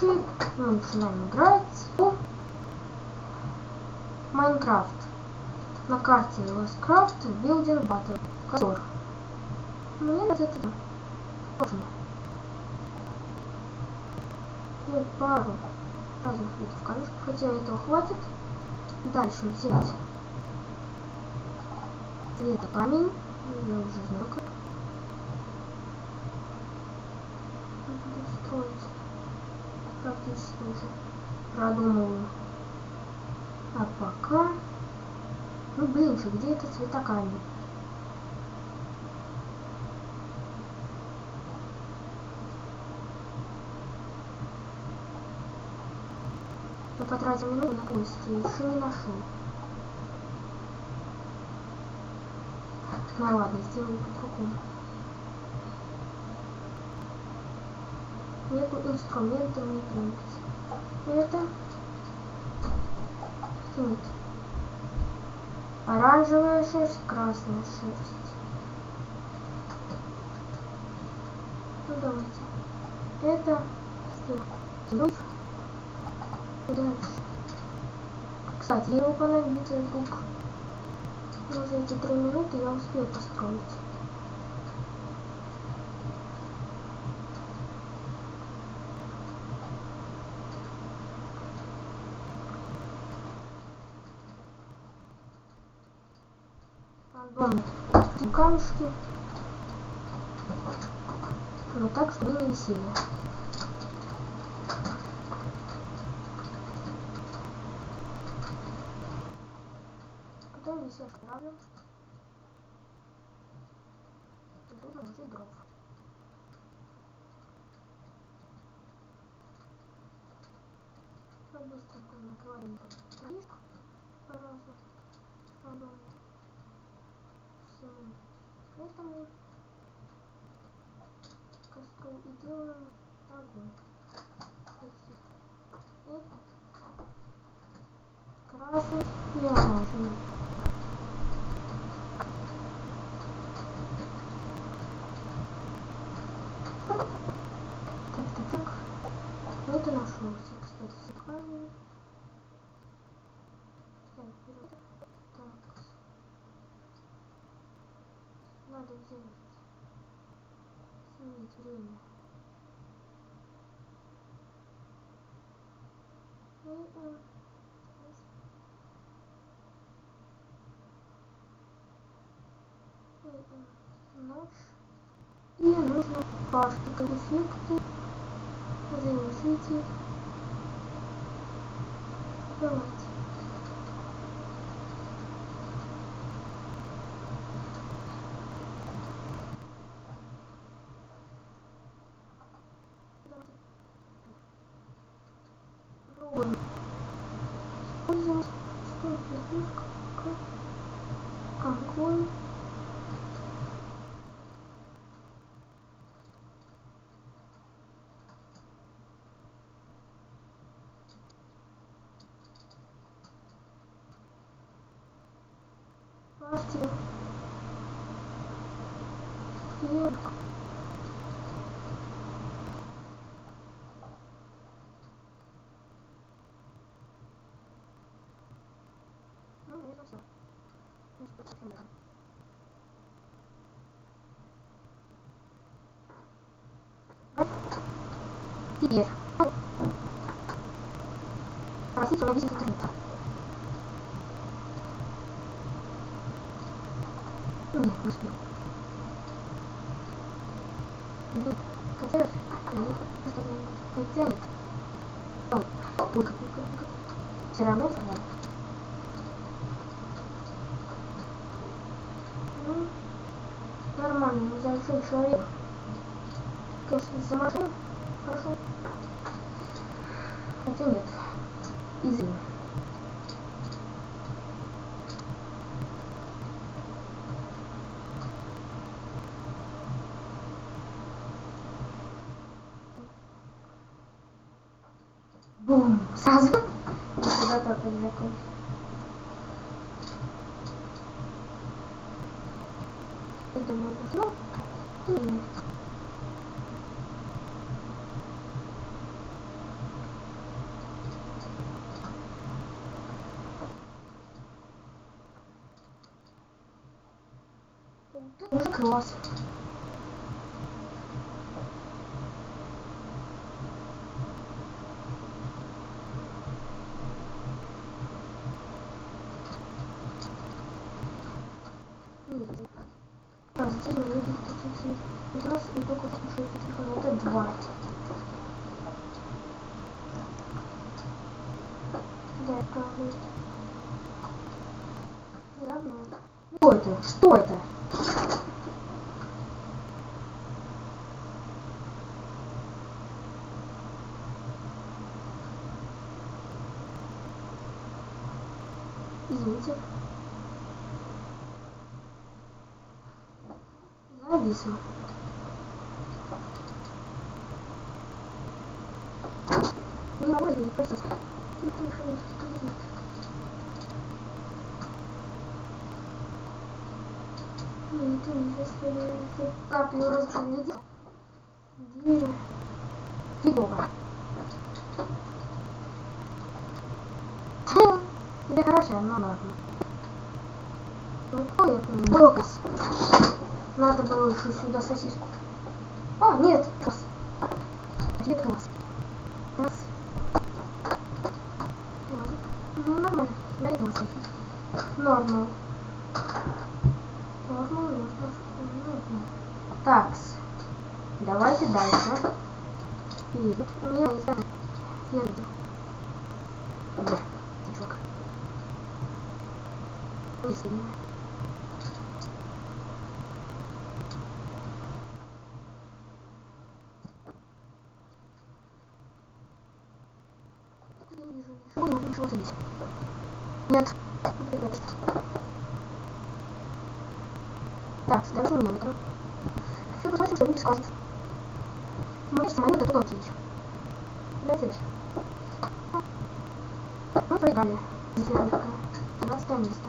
начавший, мы начинаем играть в Майнкрафт. На карте Lostcraft Building Battle. Козор. Мне нравится это. Можно. И пару разных видов камешков, хотя этого хватит. Дальше взять цвета камень. Я уже знаю, как буду строить. Практически уже продумываю. А пока... Ну блин же, где это цвета камень? Я потратил минуту на поиски и еще не нашел. Ну ладно, сделаю по-другому. Нету инструмента, не требуется. Это нет. Оранжевая шерсть, красная шерсть. Ну давайте. Это сделаю. Дальше. Кстати, ему понадобится звук. Но за эти 3 минуты я успею построить. Камешки. Но так, чтобы не висели. Потом висят правильно. И тут наложить дров. Быстренько накладываем лист по разу. Потом всему этому костру и делаем огонь. И красный и оранжевый. Так. Вот и нашелся, кстати, сохранение. Так. Надо сделать. Сменить время. Ночь. И нужно пашки, эффекты. Завершите. Давайте. Пробуем. Использовать огонь. Пластик. Хлеб. Ну, это все. Теперь. Простите, у меня висит интернет. Нет, не успел. Хотя нет. Все равно сорвал. Ну, нормально, небольшой человек. Конечно, за машину хорошо. Хотя нет. Извини. Бум! Сразу. Куда-то опять закончил. Я думаю, ну, нет. Тут уже класс. Здесь мы видим раз и только слушаю телефон. Это 2. Да, правда. Что это? Что это? Извините. Зависло. Не могу видеть, просто... Если каплю разглядеть, дерево, фигово. Тебе хорошая, но ладно. Ну, какой я помню? Броккос. Надо было еще сюда сосиску. А, нет, класс. Ответ класс. Класс. Ну, нормально. Дай класс. Нормально. Так, давайте дальше. И у меня есть фермер. Да, чувак. Если не. Нет. Так, дальше у меня это. Все, посмотрим, что будет сказать. Смотрите, самолет это окей. Давайте дальше. Мы проиграли. 20 место.